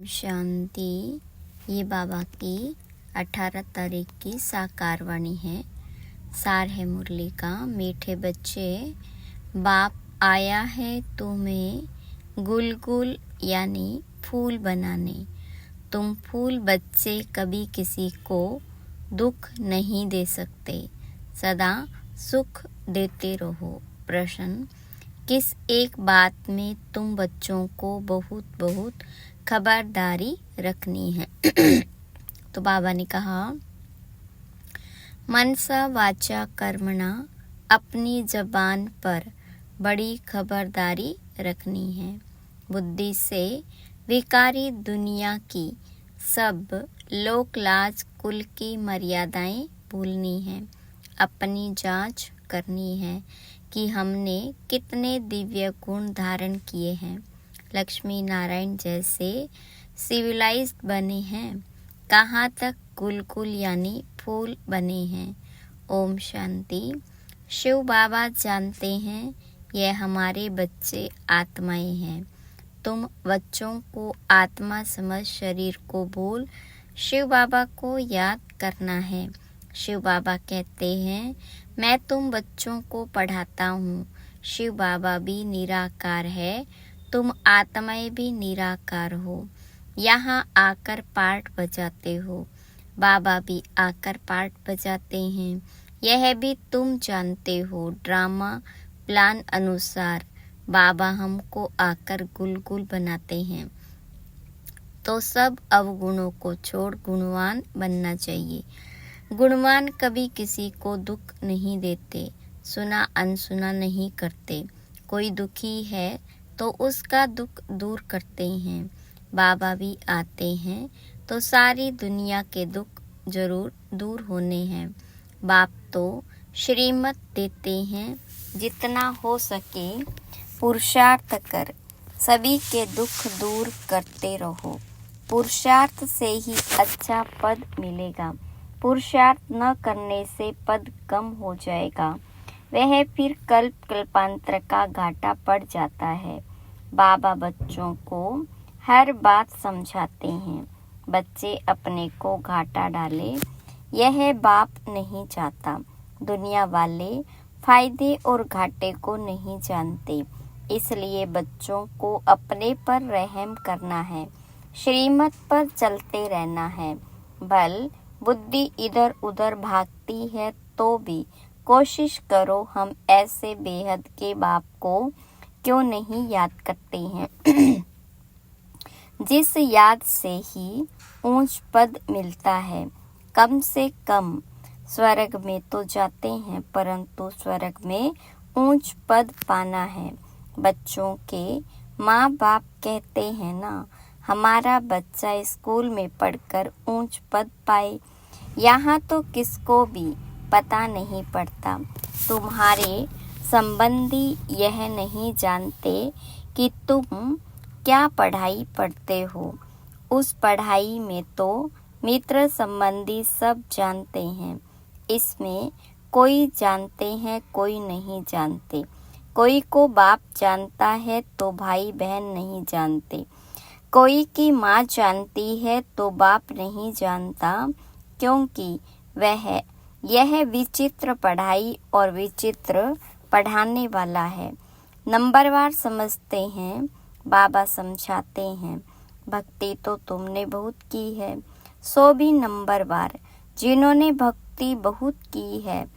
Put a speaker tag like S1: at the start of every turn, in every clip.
S1: शांति। ये बाबा की 18 तारीख की साकार वाणी है। सार है मुरली का। मीठे बच्चे, बाप आया है तुम्हें गुलगुल यानी फूल बनाने। तुम फूल बच्चे कभी किसी को दुख नहीं दे सकते, सदा सुख देते रहो। प्रश्न, किस एक बात में तुम बच्चों को बहुत बहुत खबरदारी रखनी है? तो बाबा ने कहा, मनसा वाचा कर्मणा, अपनी जबान पर बड़ी खबरदारी रखनी है। बुद्धि से विकारी दुनिया की सब लोक लाज कुल की मर्यादाएं भूलनी है। अपनी जांच करनी है कि हमने कितने दिव्य गुण धारण किए हैं। लक्ष्मी नारायण जैसे सिविलाइज्ड बने हैं, कहाँ तक गुलगुल यानी फूल बने हैं। ओम शांति। शिव बाबा जानते हैं यह हमारे बच्चे आत्माएं हैं। तुम बच्चों को आत्मा समझ शरीर को भूल शिव बाबा को याद करना है। शिव बाबा कहते हैं, मैं तुम बच्चों को पढ़ाता हूँ। शिव बाबा भी निराकार है, तुम आत्माएं भी निराकार हो। यहाँ आकर पाठ बजाते हो, बाबा भी आकर पाठ बजाते हैं। यह भी तुम जानते हो, ड्रामा प्लान अनुसार बाबा हमको आकर गुलगुल बनाते हैं। तो सब अवगुणों को छोड़ गुणवान बनना चाहिए। गुणवान कभी किसी को दुख नहीं देते, सुना अनसुना नहीं करते। कोई दुखी है तो उसका दुख दूर करते हैं। बाबा भी आते हैं तो सारी दुनिया के दुख जरूर दूर होने हैं। बाप तो श्रीमत देते हैं, जितना हो सके पुरुषार्थ कर सभी के दुख दूर करते रहो। पुरुषार्थ से ही अच्छा पद मिलेगा। पुरुषार्थ न करने से पद कम हो जाएगा, वह फिर कल्प कल्पांतर का घाटा पड़ जाता है। बाबा बच्चों को हर बात समझाते हैं। बच्चे अपने को घाटा डाले, यह बाप नहीं चाहता। दुनिया वाले फायदे और घाटे को नहीं जानते, इसलिए बच्चों को अपने पर रहम करना है, श्रीमत पर चलते रहना है। भल बुद्धि इधर उधर भागती है तो भी कोशिश करो, हम ऐसे बेहद के बाप को क्यों नहीं याद करते हैं। जिस याद से ही ऊंच पद मिलता है। कम से कम स्वर्ग में तो जाते हैं, परंतु स्वर्ग में ऊंच पद पाना है। बच्चों के माँ बाप कहते हैं ना, हमारा बच्चा स्कूल में पढ़कर ऊंच पद पाए। यहाँ तो किसको भी पता नहीं पड़ता। तुम्हारे संबंधी यह नहीं जानते कि तुम क्या पढ़ाई पढ़ते हो। उस पढ़ाई में तो मित्र संबंधी सब जानते हैं। इसमें कोई जानते हैं, कोई नहीं जानते। कोई को बाप जानता है तो भाई बहन नहीं जानते। कोई की माँ जानती है तो बाप नहीं जानता, क्योंकि वह यह विचित्र पढ़ाई और विचित्र पढ़ाने वाला है। नंबरवार समझते हैं, बाबा समझाते हैं। भक्ति तो तुमने बहुत की है, सो भी नंबरवार। जिन्होंने भक्ति बहुत की है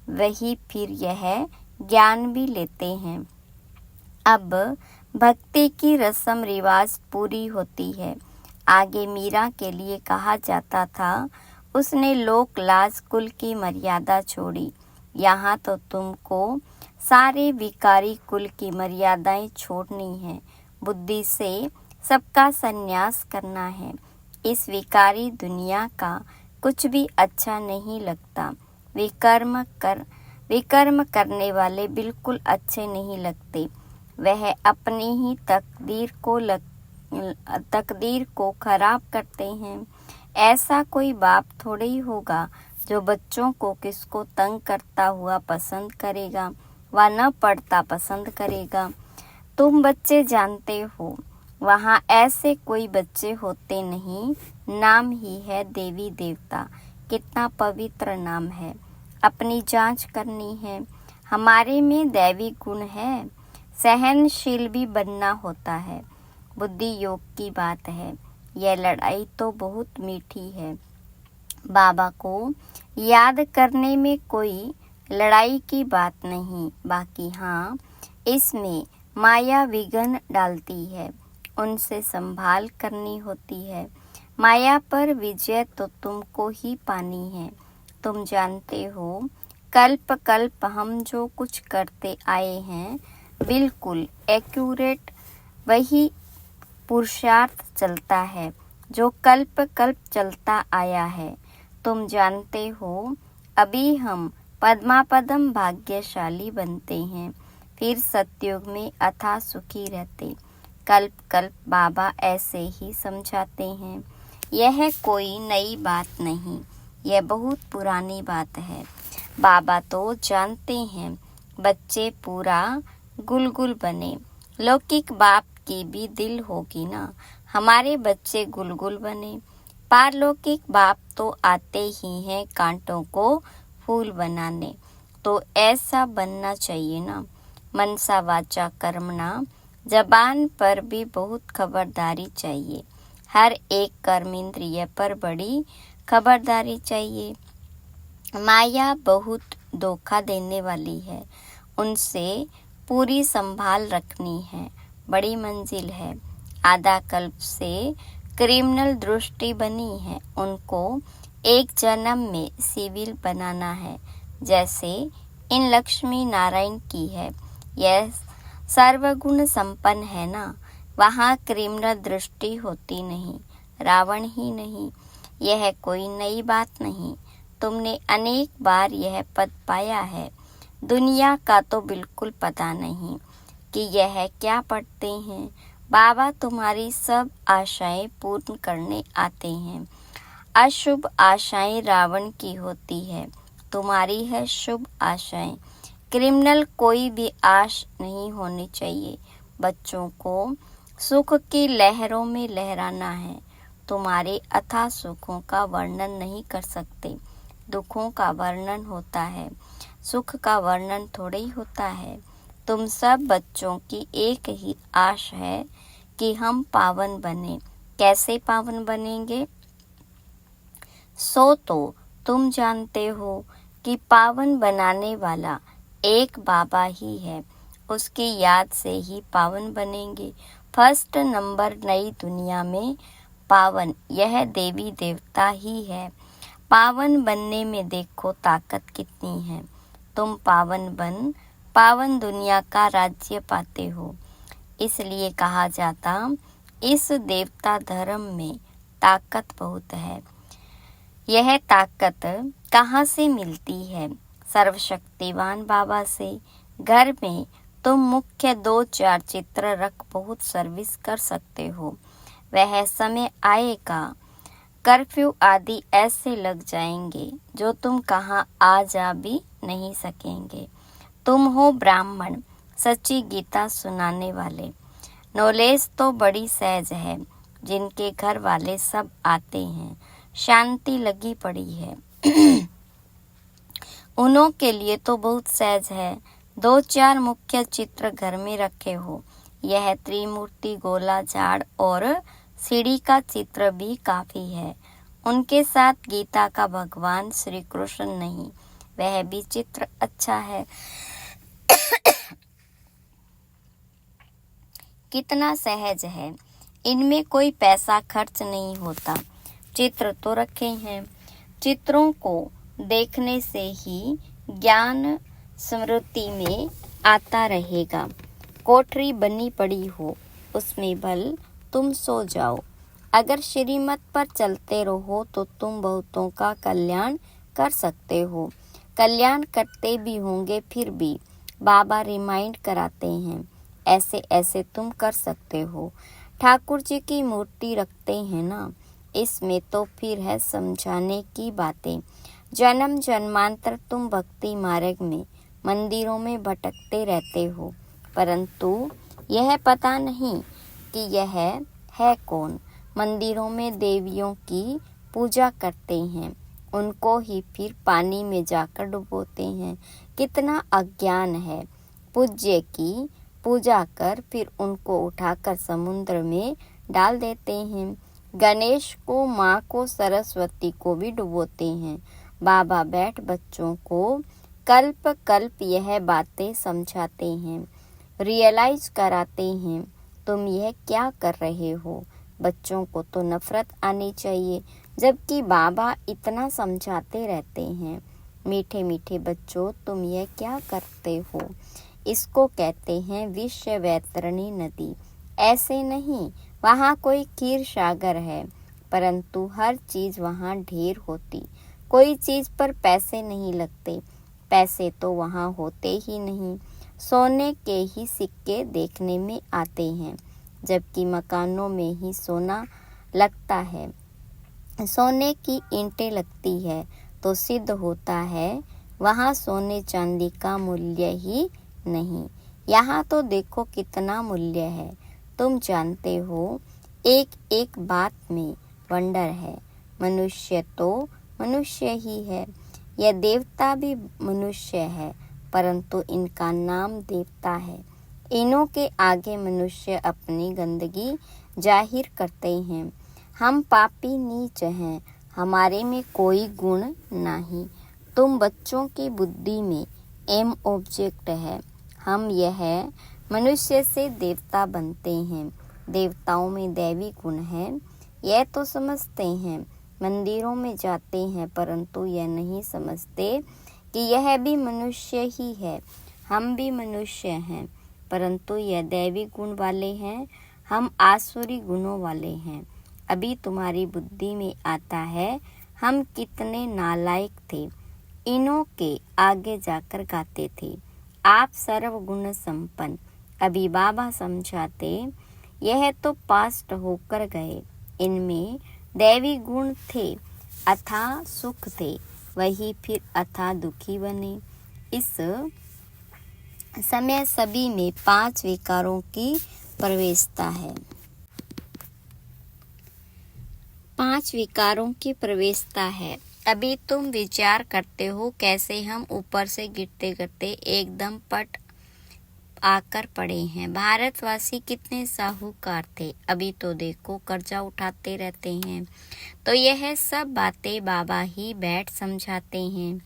S1: वही फिर यह ज्ञान भी लेते हैं। अब भक्ति की रस्म रिवाज पूरी होती है। आगे मीरा के लिए कहा जाता था, उसने लोक लाज कुल की मर्यादा छोड़ी। यहाँ तो तुमको सारे विकारी कुल की मर्यादाएं छोड़नी है। बुद्धि से सबका संन्यास करना है। इस विकारी दुनिया का कुछ भी अच्छा नहीं लगता। विकर्म करने वाले बिल्कुल अच्छे नहीं लगते। वह अपनी ही तकदीर को खराब करते हैं। ऐसा कोई बाप थोड़े ही होगा जो बच्चों को किसको तंग करता हुआ पसंद करेगा व न पढ़ता पसंद करेगा। तुम बच्चे जानते हो, वहाँ ऐसे कोई बच्चे होते नहीं। नाम ही है देवी देवता, कितना पवित्र नाम है। अपनी जांच करनी है, हमारे में दैवी गुण है। सहनशील भी बनना होता है, बुद्धि योग की बात है। यह लड़ाई तो बहुत मीठी है। बाबा को याद करने में कोई लड़ाई की बात नहीं, बाकी हाँ, इसमें माया विघ्न डालती है, उनसे संभाल करनी होती है। माया पर विजय तो तुमको ही पानी है। तुम जानते हो, कल्प कल्प हम जो कुछ करते आए हैं, बिल्कुल एक्यूरेट वही पुरुषार्थ चलता है जो कल्प कल्प चलता आया है। तुम जानते हो, अभी हम पद्मापदम भाग्यशाली बनते हैं, फिर सतयुग में अथाह सुखी रहते। कल्प कल्प बाबा ऐसे ही समझाते हैं। यह कोई नई बात नहीं, यह बहुत पुरानी बात है। बाबा तो जानते हैं बच्चे पूरा गुलगुल बने। लौकिक बाप की भी दिल होगी ना, हमारे बच्चे गुलगुल बने। पारलौकिक बाप तो आते ही हैं कांटों को फूल बनाने, तो ऐसा बनना चाहिए ना। मनसा वाचा कर्मणा, जबान पर भी बहुत खबरदारी चाहिए। हर एक कर्मेंद्रिय पर बड़ी खबरदारी चाहिए। माया बहुत धोखा देने वाली है, उनसे पूरी संभाल रखनी है। बड़ी मंजिल है। आधा कल्प से क्रिमिनल दृष्टि बनी है, उनको एक जन्म में सिविल बनाना है, जैसे इन लक्ष्मी नारायण की है। यह सर्वगुण संपन्न है ना, वहाँ क्रिमिनल दृष्टि होती नहीं, रावण ही नहीं। यह कोई नई बात नहीं, तुमने अनेक बार यह पद पाया है। दुनिया का तो बिल्कुल पता नहीं कि यह क्या पढ़ते हैं। बाबा तुम्हारी सब आशाएं पूर्ण करने आते हैं। अशुभ आशाएं रावण की होती है, तुम्हारी है शुभ आशाएं। क्रिमिनल कोई भी आश नहीं होनी चाहिए। बच्चों को सुख की लहरों में लहराना है। तुम्हारे अथाह सुखों का वर्णन नहीं कर सकते, दुखों का वर्णन होता है, सुख का वर्णन थोड़े ही होता है। तुम सब बच्चों की एक ही आश है कि हम पावन बने। कैसे पावन बनेंगे? सो तो तुम जानते हो कि पावन बनाने वाला एक बाबा ही है, उसकी याद से ही पावन बनेंगे। फर्स्ट नंबर नई दुनिया में पावन यह देवी देवता ही है। पावन बनने में देखो ताकत कितनी है। तुम पावन बन पावन दुनिया का राज्य पाते हो। इसलिए कहा जाता, इस देवता धर्म में ताकत बहुत है। यह ताकत कहाँ से मिलती है? सर्वशक्तिवान बाबा से। घर में तुम मुख्य 2-4 चित्र रख बहुत सर्विस कर सकते हो। वह समय आएगा, कर्फ्यू आदि ऐसे लग जाएंगे जो तुम कहाँ आ जा भी नहीं सकेंगे। तुम हो ब्राह्मण, सच्ची गीता सुनाने वाले। नॉलेज तो बड़ी सहज है, जिनके घर वाले सब आते हैं, शांति लगी पड़ी है। उन्हों के लिए तो बहुत सहज है। 2-4 मुख्य चित्र घर में रखे हो। यह त्रिमूर्ति, गोला, झाड़ और सीढ़ी का चित्र भी काफी है। उनके साथ गीता का भगवान श्री कृष्ण नहीं, वह भी चित्र अच्छा है। कितना सहज है, इनमें कोई पैसा खर्च नहीं होता। चित्र तो रखे हैं, चित्रों को देखने से ही ज्ञान स्मृति में आता रहेगा। कोठरी बनी पड़ी हो, उसमें भल तुम सो जाओ। अगर श्रीमत पर चलते रहो तो तुम बहुतों का कल्याण कर सकते हो। कल्याण करते भी होंगे, फिर भी बाबा रिमाइंड कराते हैं, ऐसे ऐसे तुम कर सकते हो। ठाकुर जी की मूर्ति रखते हैं ना, इसमें तो फिर है समझाने की बातें। जन्म जन्मांतर तुम भक्ति मार्ग में मंदिरों में भटकते रहते हो, परंतु यह पता नहीं कि यह है कौन। मंदिरों में देवियों की पूजा करते हैं, उनको ही फिर पानी में जाकर डुबोते हैं। कितना अज्ञान है। पूज्य की पूजा कर फिर उनको उठाकर समुद्र में डाल देते हैं। गणेश को, माँ को, सरस्वती को भी डुबोते हैं। बाबा बैठ बच्चों को कल्प कल्प यह बातें समझाते हैं, रियलाइज कराते हैं। तुम यह क्या कर रहे हो। बच्चों को तो नफरत आनी चाहिए, जबकि बाबा इतना समझाते रहते हैं। मीठे मीठे बच्चों, तुम यह क्या करते हो। इसको कहते हैं विश्व वैतरणी नदी। ऐसे नहीं, वहाँ कोई क्षीर सागर है, परंतु हर चीज वहाँ ढेर होती। कोई चीज पर पैसे नहीं लगते, पैसे तो वहाँ होते ही नहीं। सोने के ही सिक्के देखने में आते हैं, जबकि मकानों में ही सोना लगता है। सोने की ईंटें लगती है तो सिद्ध होता है वहाँ सोने चांदी का मूल्य ही नहीं। यहाँ तो देखो कितना मूल्य है। तुम जानते हो, एक एक बात में वंडर है। मनुष्य तो मनुष्य ही है। यह देवता भी मनुष्य है, परंतु इनका नाम देवता है। इनों के आगे मनुष्य अपनी गंदगी जाहिर करते हैं। हम पापी नीच हैं, हमारे में कोई गुण नहीं। तुम बच्चों की बुद्धि में एम ऑब्जेक्ट है। हम यह मनुष्य से देवता बनते हैं। देवताओं में दैवी गुण है, यह तो समझते हैं। मंदिरों में जाते हैं, परंतु यह नहीं समझते कि यह भी मनुष्य ही है। हम भी मनुष्य हैं, परंतु यह दैवी गुण वाले हैं, हम आसुरी गुणों वाले हैं। अभी तुम्हारी बुद्धि में आता है हम कितने नालायक थे। इनों के आगे जाकर गाते थे, आप सर्वगुण संपन्न। अभी बाबा समझाते, यह तो पास्ट होकर गए। इनमें दैवी गुण थे, अथाह सुख थे, वही फिर अथाह दुखी बने। इस समय सभी में 5 विकारों की प्रवेशता है। 5 विकारों की प्रवेशता है। अभी तुम विचार करते हो कैसे हम ऊपर से गिरते गिरते एकदम पट आकर पड़े हैं। भारतवासी कितने साहूकार थे, अभी तो देखो कर्जा उठाते रहते हैं। तो यह सब बातें बाबा ही बैठ समझाते हैं,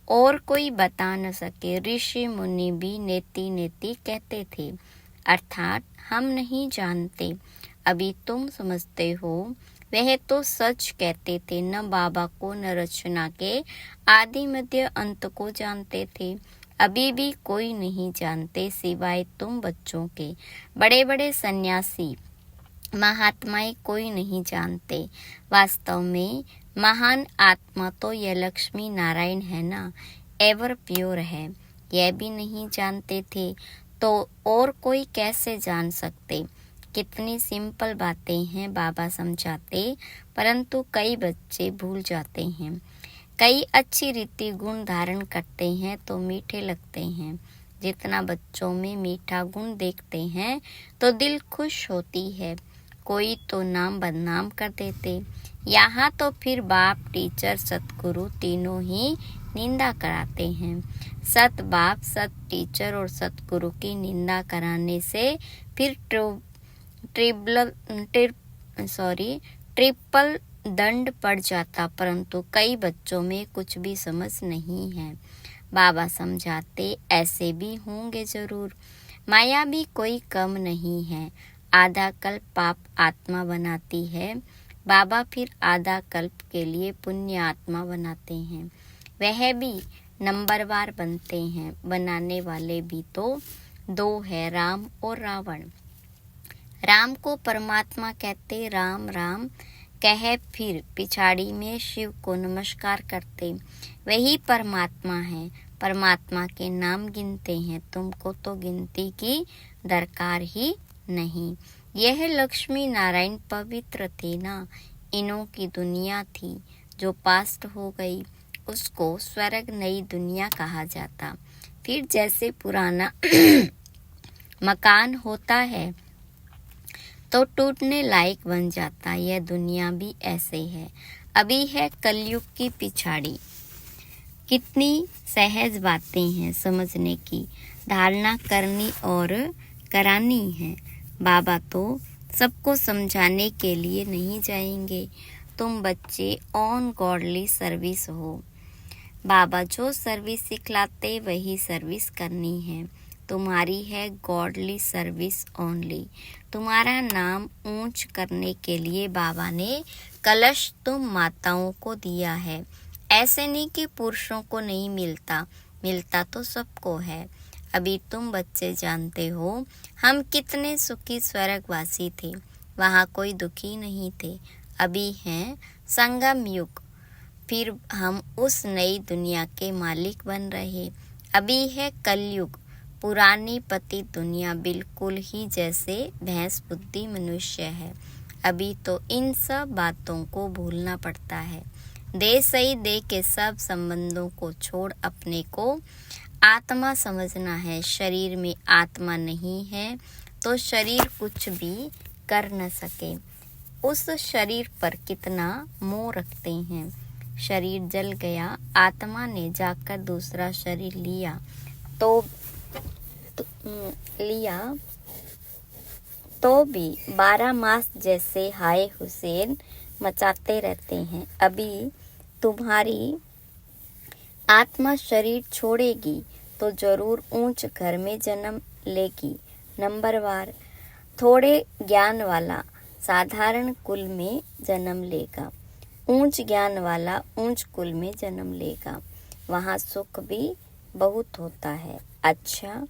S1: और कोई बता न सके। ऋषि मुनि भी नेति नेति कहते थे, अर्थात हम नहीं जानते। अभी तुम समझते हो, वह तो सच कहते थे। न बाबा को न रचना के आदि मध्य अंत को जानते थे। अभी भी कोई नहीं जानते सिवाय तुम बच्चों के। बड़े बड़े सन्यासी महात्माएं कोई नहीं जानते। वास्तव में महान आत्मा तो यह लक्ष्मी नारायण है ना, एवर प्योर है। यह भी नहीं जानते थे, तो और कोई कैसे जान सकते। कितनी सिंपल बातें हैं बाबा समझाते, परंतु कई बच्चे भूल जाते हैं। कई अच्छी रीति गुण धारण करते हैं तो मीठे लगते हैं। जितना बच्चों में मीठा गुण देखते हैं तो दिल खुश होती है। कोई तो नाम बदनाम कर देते। यहाँ तो फिर बाप, टीचर, सतगुरु तीनों ही निंदा कराते हैं। सत बाप, सत टीचर और सतगुरु की निंदा कराने से फिर ट्रिपल दंड पड़ जाता, परंतु कई बच्चों में कुछ भी समझ नहीं है। बाबा समझाते, ऐसे भी होंगे जरूर। माया भी कोई कम नहीं है। आधा कल्प पाप आत्मा बनाती है, बाबा फिर आधा कल्प के लिए पुण्य आत्मा बनाते हैं। वह भी नंबरवार बनते हैं। बनाने वाले भी तो 2 है, राम और रावण। राम को परमात्मा कहते, राम राम कहे फिर पिछाड़ी में शिव को नमस्कार करते। वही परमात्मा है। परमात्मा के नाम गिनते हैं। तुमको तो गिनती की दरकार ही नहीं। यह लक्ष्मी नारायण पवित्र थे ना। इनों की दुनिया थी जो पास्ट हो गई, उसको स्वर्ग नई दुनिया कहा जाता। फिर जैसे पुराना मकान होता है तो टूटने लायक बन जाता। यह दुनिया भी ऐसे है। अभी है कलयुग की पिछाड़ी। कितनी सहज बातें हैं समझने की, धारणा करनी और करानी है। बाबा तो सबको समझाने के लिए नहीं जाएंगे। तुम बच्चे ऑन गॉडली सर्विस हो। बाबा जो सर्विस सिखलाते वही सर्विस करनी है। तुम्हारी है गॉडली सर्विस ओनली। तुम्हारा नाम ऊंच करने के लिए बाबा ने कलश तुम माताओं को दिया है। ऐसे नहीं कि पुरुषों को नहीं मिलता, मिलता तो सबको है। अभी तुम बच्चे जानते हो हम कितने सुखी स्वर्गवासी थे, वहाँ कोई दुखी नहीं थे। अभी हैं संगम युग, फिर हम उस नई दुनिया के मालिक बन रहे। अभी है कलयुग, पुरानी पति दुनिया बिल्कुल ही जैसे भैंस बुद्धि मनुष्य है। अभी तो इन सब बातों को भूलना पड़ता है। दे सही दे के सब संबंधों को छोड़ अपने को आत्मा समझना है। शरीर में आत्मा नहीं है तो शरीर कुछ भी कर न सके। उस शरीर पर कितना मोह रखते हैं। शरीर जल गया, आत्मा ने जाकर दूसरा शरीर लिया तो भी 12 मास जैसे हाय हुसैन मचाते रहते हैं। अभी तुम्हारी आत्मा शरीर छोड़ेगी तो जरूर ऊंच घर में जन्म लेगी। नंबरवार, थोड़े ज्ञान वाला साधारण कुल में जन्म लेगा। ऊंच ज्ञान वाला ऊंच कुल में जन्म लेगा। वहाँ सुख भी बहुत होता है। अच्छा,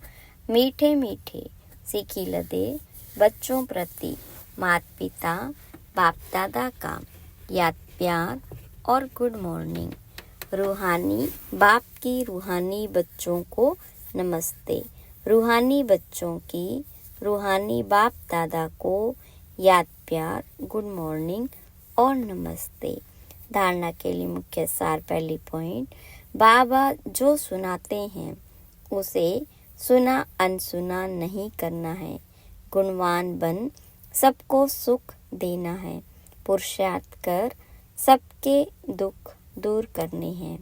S1: मीठे मीठे सीखी लदे बच्चों प्रति माता पिता बाप दादा का याद प्यार और गुड मॉर्निंग। रूहानी बाप की रूहानी बच्चों को नमस्ते। रूहानी बच्चों की रूहानी बाप दादा को याद प्यार, गुड मॉर्निंग और नमस्ते। धारणा के लिए मुख्य सार। पहली पॉइंट, बाबा जो सुनाते हैं उसे सुना अनसुना नहीं करना है। गुणवान बन सबको सुख देना है। पुरुषार्थ कर सबके दुख दूर करने हैं।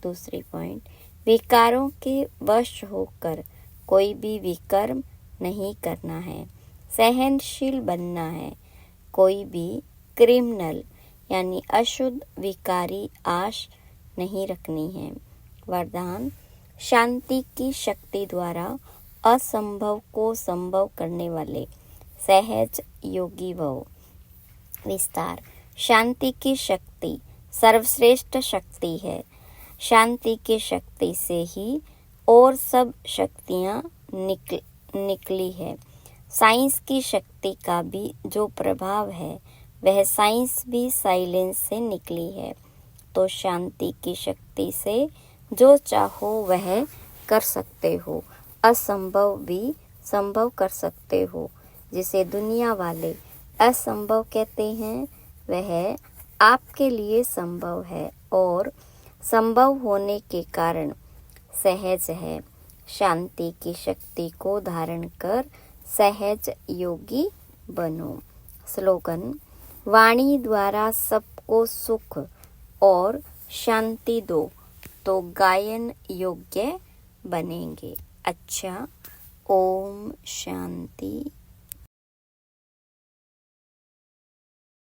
S1: दूसरी पॉइंट, विकारों के वश होकर कोई भी विकर्म नहीं करना है। सहनशील बनना है। कोई भी क्रिमिनल यानी अशुद्ध विकारी आश नहीं रखनी है। वरदान, शांति की शक्ति द्वारा असंभव को संभव करने वाले सहज योगी भव। विस्तार, शांति की शक्ति सर्वश्रेष्ठ शक्ति है। शांति की शक्ति से ही और सब शक्तियाँ निकली है। साइंस की शक्ति का भी जो प्रभाव है वह साइंस भी साइलेंस से निकली है। तो शांति की शक्ति से जो चाहो वह कर सकते हो। असंभव भी संभव कर सकते हो। जिसे दुनिया वाले असंभव कहते हैं वह आपके लिए संभव है और संभव होने के कारण सहज है। शांति की शक्ति को धारण कर सहज योगी बनो। स्लोगन, वाणी द्वारा सबको सुख और शांति दो तो गायन योग्य बनेंगे। अच्छा, ओम शांति।